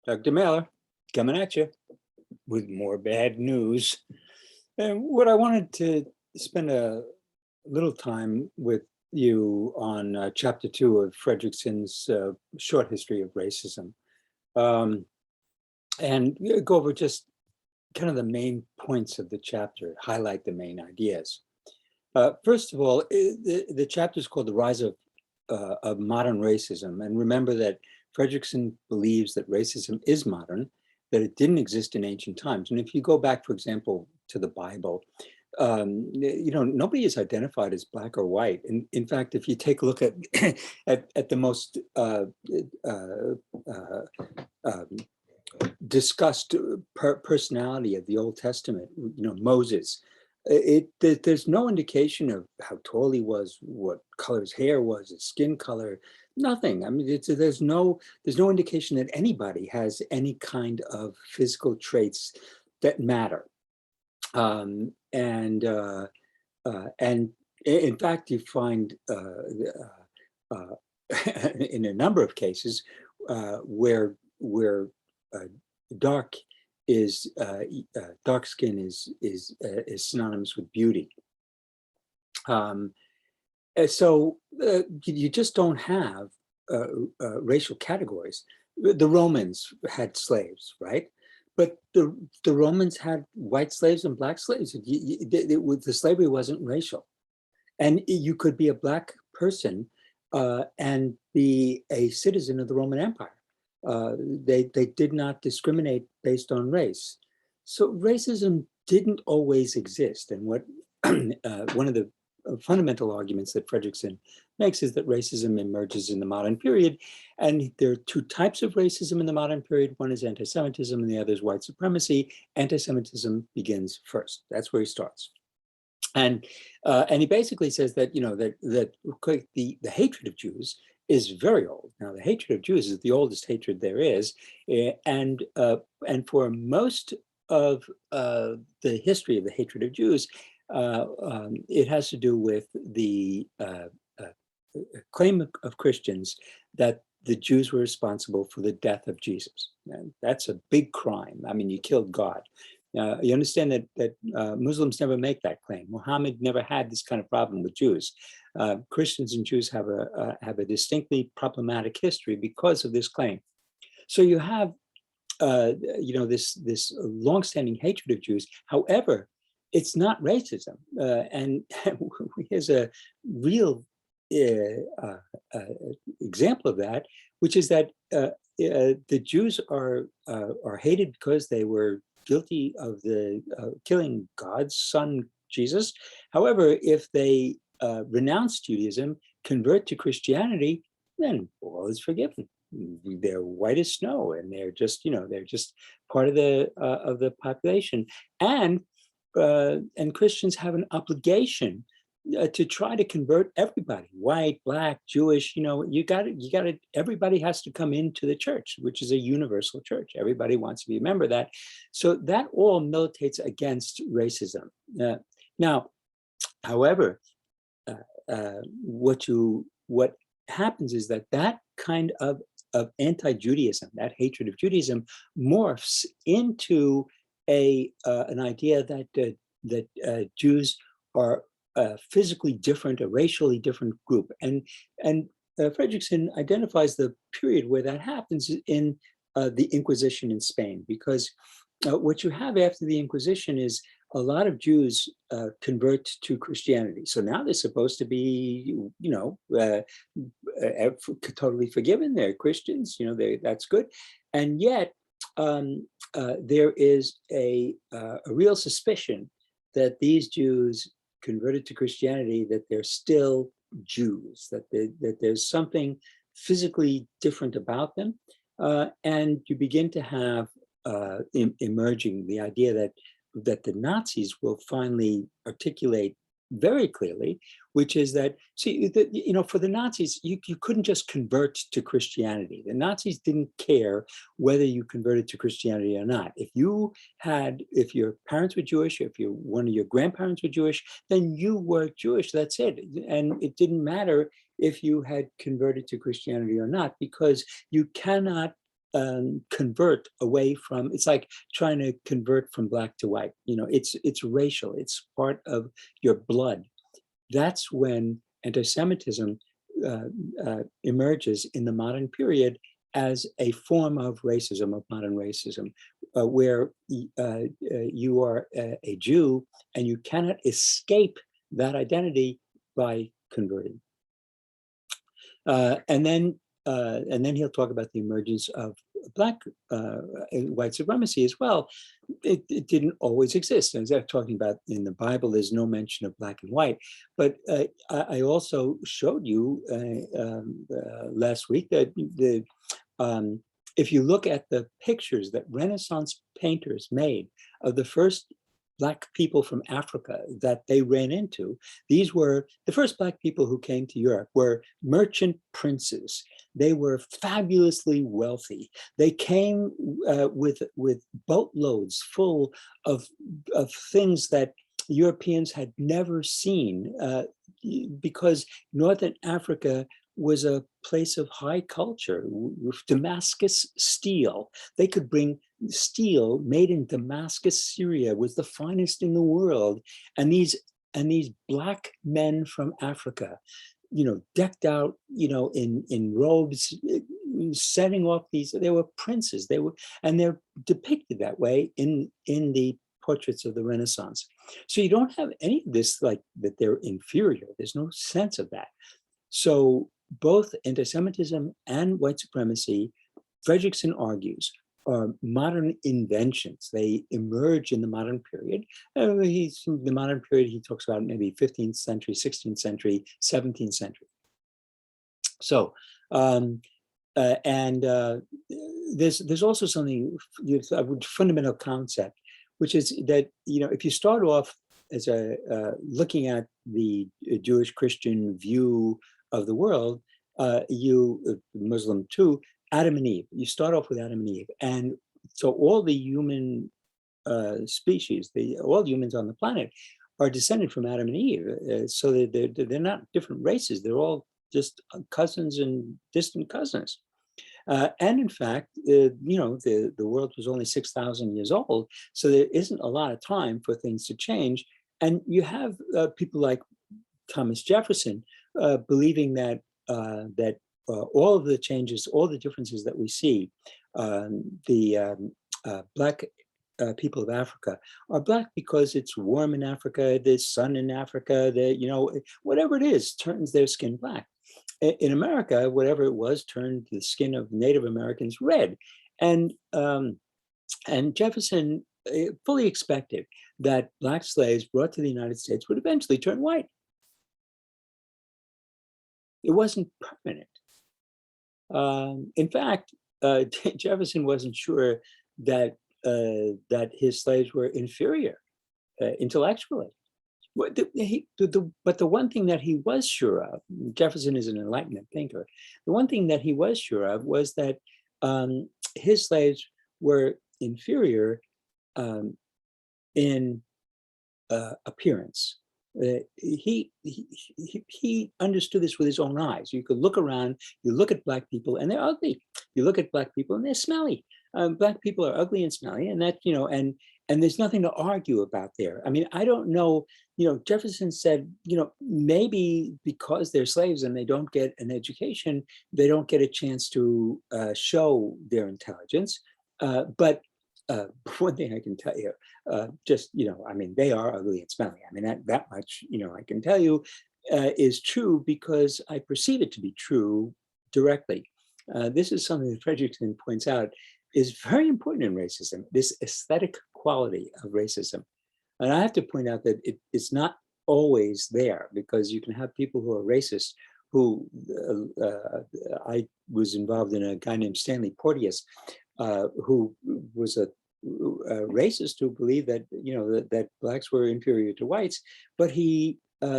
Dr. Mehler, coming at you with more bad news. And what I wanted to spend a little time with you on chapter 2 of Frederickson's short history of racism, um, and go over just kind of the main points of the chapter, highlight the main ideas. First of all, the chapter is called The Rise of Modern Racism. And remember that Fredrickson believes that racism is modern, that it didn't exist in ancient times. And if you go back, for example, to the Bible, nobody is identified as black or white. In fact, if you take a look at at the most discussed personality of the Old Testament, Moses, there's no indication of how tall he was, what color his hair was, his skin color, nothing. I mean, there's no indication that anybody has any kind of physical traits that matter. And in fact, you find in a number of cases where dark skin is synonymous with beauty. So you just don't have racial categories. The Romans had slaves, right? But the Romans had white slaves and black slaves. The slavery wasn't racial. And you could be a black person and be a citizen of the Roman Empire. They did not discriminate based on race. So racism didn't always exist. And what one of the fundamental arguments that Fredrickson makes is that racism emerges in the modern period. And there are two types of racism in the modern period. One is anti-Semitism and the other is white supremacy. Anti-Semitism begins first. That's where he starts. And he basically says that, the hatred of Jews is very old. Now, the hatred of Jews is the oldest hatred there is. And for most of the history of the hatred of Jews, it has to do with the claim of Christians that the Jews were responsible for the death of Jesus. And that's a big crime. I mean, you killed God. You understand that Muslims never make that claim. Muhammad never had this kind of problem with Jews. Christians and Jews have a distinctly problematic history because of this claim. So you have, this longstanding hatred of Jews. However, it's not racism, and here's a real example of that, which is that the Jews are hated because they were guilty of killing God's son, Jesus. However, if they renounce Judaism, convert to Christianity, then all is forgiven. They're white as snow, and they're just part of the population. And Christians have an obligation to try to convert everybody, white, black, Jewish. Everybody has to come into the church, which is a universal church. Everybody wants to be a member of that. So that all militates against racism. Now, however, what happens is that kind of anti-Judaism, that hatred of Judaism, morphs into an idea that Jews are physically different, a racially different group. And Fredrickson identifies the period where that happens in the Inquisition in Spain, because what you have after the Inquisition is a lot of Jews convert to Christianity. So now they're supposed to be, totally forgiven. They're Christians, that's good. And yet there is a real suspicion that these Jews converted to Christianity, that they're still Jews, that there's something physically different about them. And you begin to have emerging the idea that the Nazis will finally articulate very clearly, which is that, for the Nazis, you couldn't just convert to Christianity. The Nazis didn't care whether you converted to Christianity or not. If your parents were Jewish, if one of your grandparents were Jewish, then you were Jewish, that's it. And it didn't matter if you had converted to Christianity or not, because you cannot convert away from, it's like trying to convert from black to white. It's racial, it's part of your blood. That's when anti-Semitism emerges in the modern period as a form of racism, of modern racism, where you are a Jew and you cannot escape that identity by converting. And then he'll talk about the emergence of black white supremacy as well. It didn't always exist. As I'm talking about in the Bible, there's no mention of black and white. But I also showed you last week that if you look at the pictures that Renaissance painters made of the first black people from Africa that they ran into, these were the first black people who came to Europe were merchant princes. They were fabulously wealthy. They came with boatloads full of things that Europeans had never seen, because Northern Africa was a place of high culture with Damascus steel. They could bring steel made in Damascus, Syria, was the finest in the world. And these black men from Africa, decked out, in robes, setting off these, they were princes. And they're depicted that way in the portraits of the Renaissance. So you don't have any of this, like that they're inferior. There's no sense of that. So both anti-Semitism and white supremacy, Fredrickson argues, are modern inventions. They emerge in the modern period. The modern period, he talks about maybe 15th century, 16th century, 17th century. So, there's also something, a fundamental concept, which is that, if you start off as looking at the Jewish Christian view of the world, Muslim too, Adam and Eve. You start off with Adam and Eve. And so all the human species, all humans on the planet are descended from Adam and Eve. So they're not different races. They're all just cousins and distant cousins. And in fact, the world was only 6,000 years old. So there isn't a lot of time for things to change. And you have people like Thomas Jefferson believing that all of the changes, all the differences that we see, black people of Africa are black because it's warm in Africa, there's sun in Africa, whatever it is turns their skin black. In America, whatever it was turned the skin of Native Americans red. And Jefferson fully expected that black slaves brought to the United States would eventually turn white. It wasn't permanent. In fact, Jefferson wasn't sure that his slaves were inferior intellectually. But the one thing that he was sure of, Jefferson is an Enlightenment thinker, the one thing that he was sure of was that his slaves were inferior in appearance. He understood this with his own eyes. You could look around, you look at black people and they're ugly. You look at black people and they're smelly. Black people are ugly and smelly, and that, and there's nothing to argue about there. I mean, I don't know, Jefferson said, maybe because they're slaves and they don't get an education, they don't get a chance to show their intelligence. But one thing I can tell you, they are ugly and smelly. I mean, that much, I can tell you is true because I perceive it to be true directly. This is something that Fredrickson points out is very important in racism, this aesthetic quality of racism. And I have to point out that it's not always there, because you can have people who are racist who, I was involved in a guy named Stanley Porteous, who was a racist who believed that, that blacks were inferior to whites, but he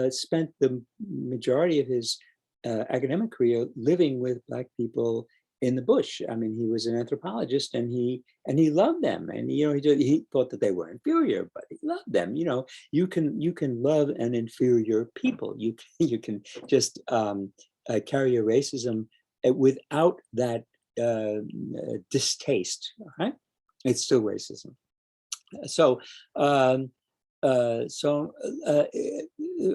spent the majority of his academic career living with black people in the bush. I mean, he was an anthropologist, and he loved them, and he thought that they were inferior, but he loved them. You can love an inferior people. You can just carry a racism without that distaste, right? It's still racism. So,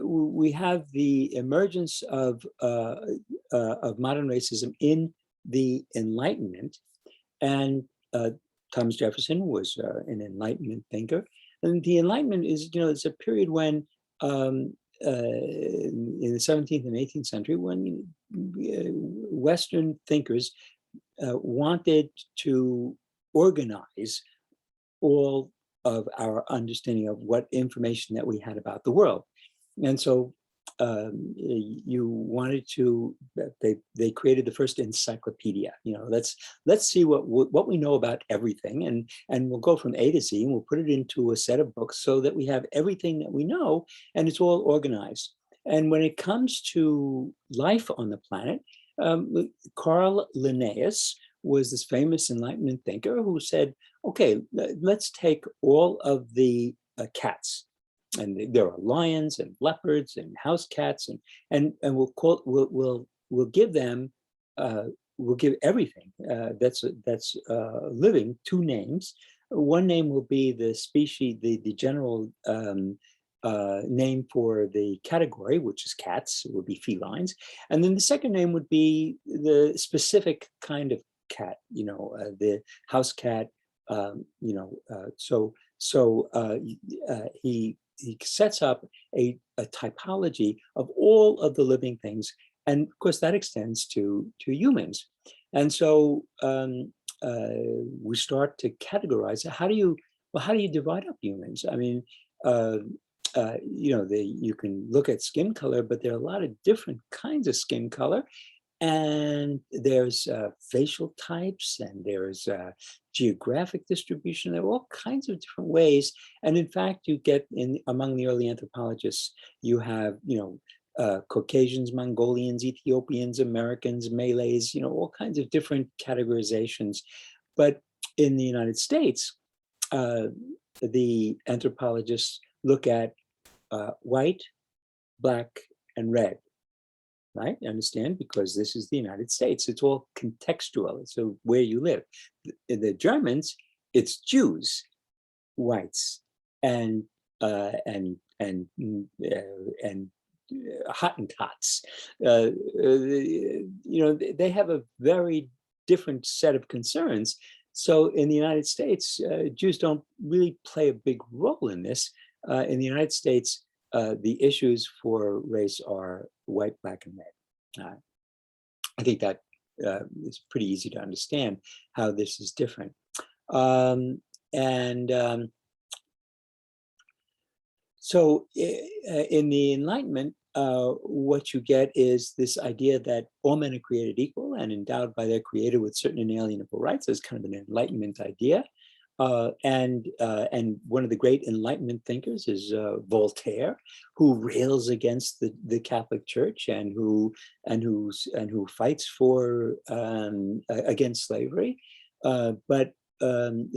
we have the emergence of modern racism in the Enlightenment, and Thomas Jefferson was an Enlightenment thinker, and the Enlightenment is, it's a period when in the 17th and 18th century, when Western thinkers wanted to organize all of our understanding of what information that we had about the world. And so you wanted to, they created the first encyclopedia. Let's see what we know about everything, and we'll go from A to Z, and we'll put it into a set of books so that we have everything that we know, and it's all organized. And when it comes to life on the planet, Carl Linnaeus was this famous Enlightenment thinker who said, okay, let's take all of the cats, and there are lions and leopards and house cats, and we'll give them, we'll give everything that's living two names. One name will be the species, the general name for the category, which is cats. It would be felines, and then the second name would be the specific kind of cat, the house cat. He sets up a typology of all of the living things, and of course that extends to humans. And so we start to categorize. How do you divide up humans? I mean, you can look at skin color, but there are a lot of different kinds of skin color. And there's facial types, and there's geographic distribution. There are all kinds of different ways. And in fact, you get among the early anthropologists, you have, Caucasians, Mongolians, Ethiopians, Americans, Malays, all kinds of different categorizations. But in the United States, the anthropologists look at white, black, and red. Right? Understand? Because this is the United States. It's all contextual. So where you live. The Germans, it's Jews, whites, and Hottentots. They have a very different set of concerns. So in the United States, Jews don't really play a big role in this. In the United States, the issues for race are white, black, and red. I think that is pretty easy to understand how this is different. So in the Enlightenment, what you get is this idea that all men are created equal and endowed by their creator with certain inalienable rights. As kind of an Enlightenment idea. And one of the great Enlightenment thinkers is Voltaire, who rails against the Catholic Church and who fights for against slavery. But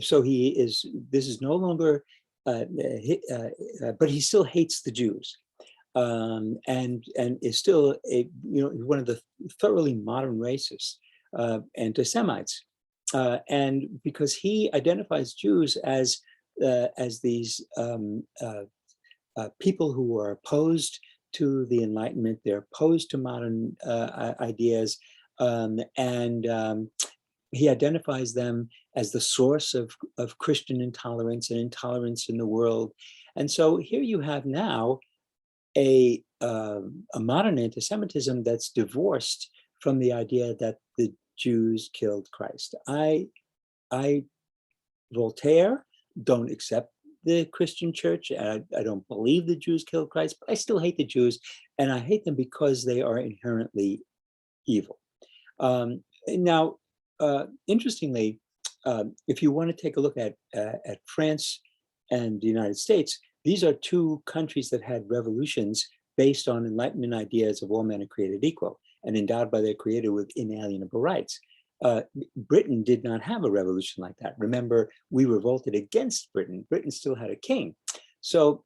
so this is no longer, but he still hates the Jews, and is still one of the thoroughly modern racists, anti-Semites. And because he identifies Jews as these people who are opposed to the Enlightenment, they're opposed to modern ideas, and he identifies them as the source of Christian intolerance and intolerance in the world. And so here you have now a modern anti-Semitism that's divorced from the idea that the Jews killed Christ. Voltaire, don't accept the Christian church. I don't believe the Jews killed Christ, but I still hate the Jews, and I hate them because they are inherently evil. Now, interestingly, if you want to take a look at France and the United States, these are two countries that had revolutions based on Enlightenment ideas of all men are created equal and endowed by their creator with inalienable rights. Britain did not have a revolution like that. Remember, we revolted against Britain. Britain still had a king. So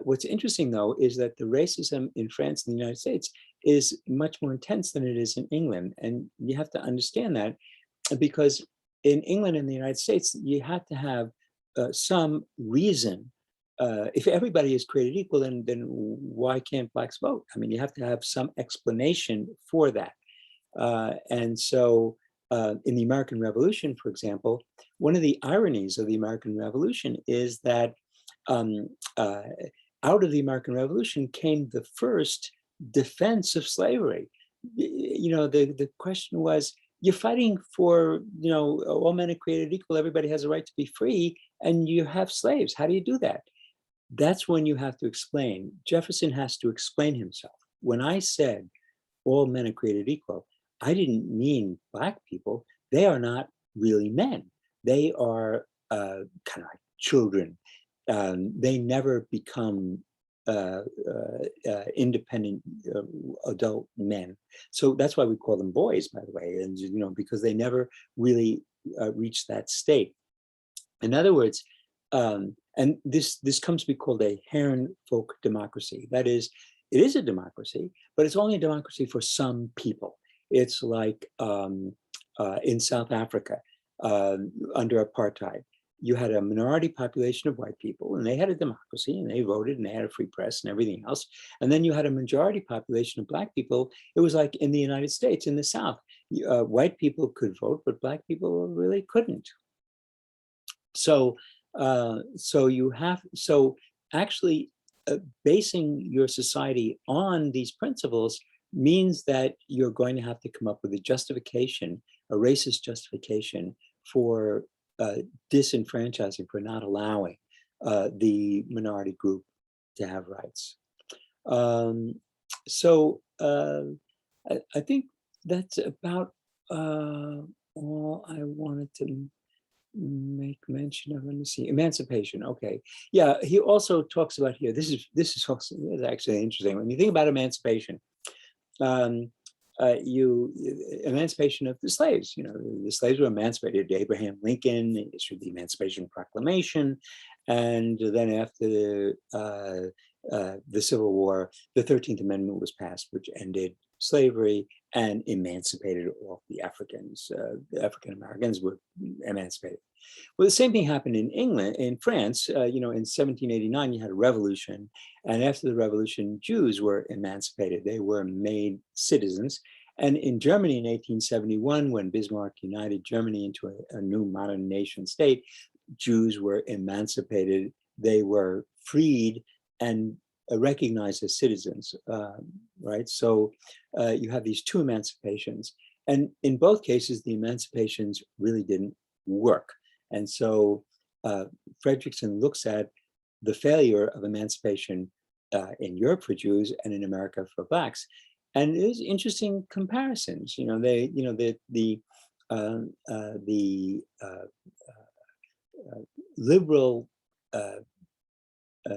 what's interesting, though, is that the racism in France and the United States is much more intense than it is in England. And you have to understand that. because in England and the United States, you had to have some reason. If everybody is created equal, then why can't blacks vote? I mean, you have to have some explanation for that. And so in the American Revolution, for example, one of the ironies of the American Revolution is that um, uh, out of the American Revolution came the first defense of slavery. You know, the question was, you're fighting for, you know, all men are created equal, everybody has a right to be free, and you have slaves. How do you do that? That's when you have to explain. Jefferson has to explain himself. When I said all men are created equal, I didn't mean black people. They are not really men. They are kind of like children. They never become independent adult men. So that's why we call them boys, by the way, and you know, because they never really reach that state. In other words, and this comes to be called a Herren folk democracy. That is, it is a democracy, but it's only a democracy for some people. It's like in South Africa under apartheid. You had a minority population of white people, and they had a democracy, and they voted, and they had a free press and everything else. And then you had a majority population of black people. It was like in the United States, in the South, white people could vote, but black people really couldn't. So, so actually basing your society on these principles means that you're going to have to come up with a justification, a racist justification for disenfranchising, for not allowing the minority group to have rights. So I think that's about all I wanted to make mention of. Let me see, emancipation. Okay, yeah. He also talks about here. This is also, this is actually interesting when you think about emancipation. Um, emancipation of the slaves. You know, the slaves were emancipated. Abraham Lincoln issued the Emancipation Proclamation, and then after the Civil War, the 13th Amendment was passed, which ended slavery and emancipated all the Africans. The African Americans were emancipated. Well, the same thing happened in England, in France. You know, in 1789, you had a revolution, and after the revolution, Jews were emancipated. They were made citizens. And in Germany in 1871, when Bismarck united Germany into a new modern nation state, Jews were emancipated. They were freed and recognized as citizens, right? So you have these two emancipations. And in both cases, the emancipations really didn't work. And so Fredrickson looks at the failure of emancipation in Europe for Jews and in America for blacks. And there's interesting comparisons. You know, the liberal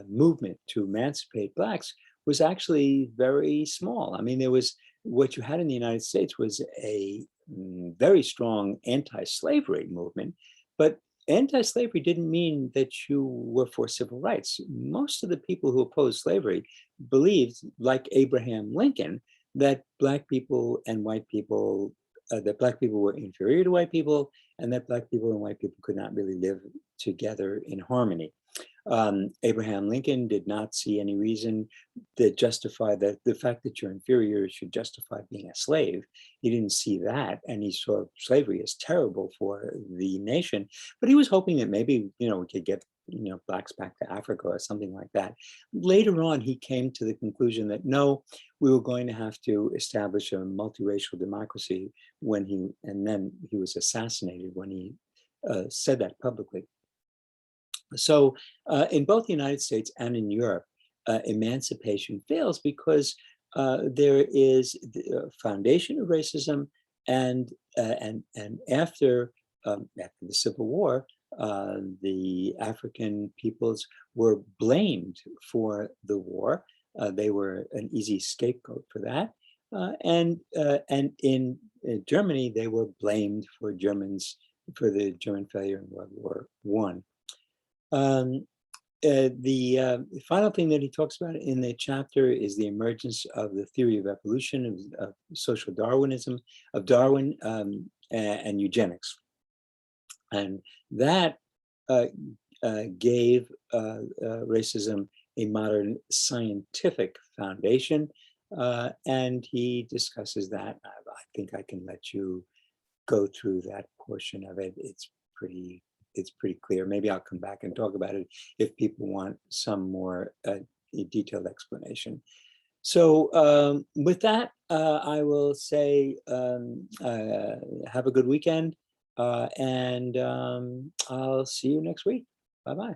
movement to emancipate blacks was actually very small. I mean, there was, what you had in the United States was a very strong anti-slavery movement, but anti-slavery didn't mean that you were for civil rights. Most of the people who opposed slavery believed, like Abraham Lincoln, that black people and white people, that black people were inferior to white people, and that black people and white people could not really live together in harmony. Abraham Lincoln did not see any reason that justify that the fact that you're inferior should justify being a slave. He didn't see that, and he saw slavery as terrible for the nation. But he was hoping that maybe, you know, we could get, you know, blacks back to Africa or something like that. Later on, he came to the conclusion that no, we were going to have to establish a multiracial democracy and then he was assassinated when he said that publicly. So in both the United States and in Europe, emancipation fails because there is the foundation of racism, and after the Civil War, the African peoples were blamed for the war. They were an easy scapegoat for that, and in Germany, they were blamed for the German failure in World War I. The final thing that he talks about in the chapter is the emergence of the theory of evolution, of social Darwinism, of Darwin. and eugenics. And that gave racism a modern scientific foundation. And he discusses that. I think I can let you go through that portion of it. It's pretty clear. Maybe I'll come back and talk about it if people want some more detailed explanation. So with that, I will say have a good weekend, and I'll see you next week. Bye-bye.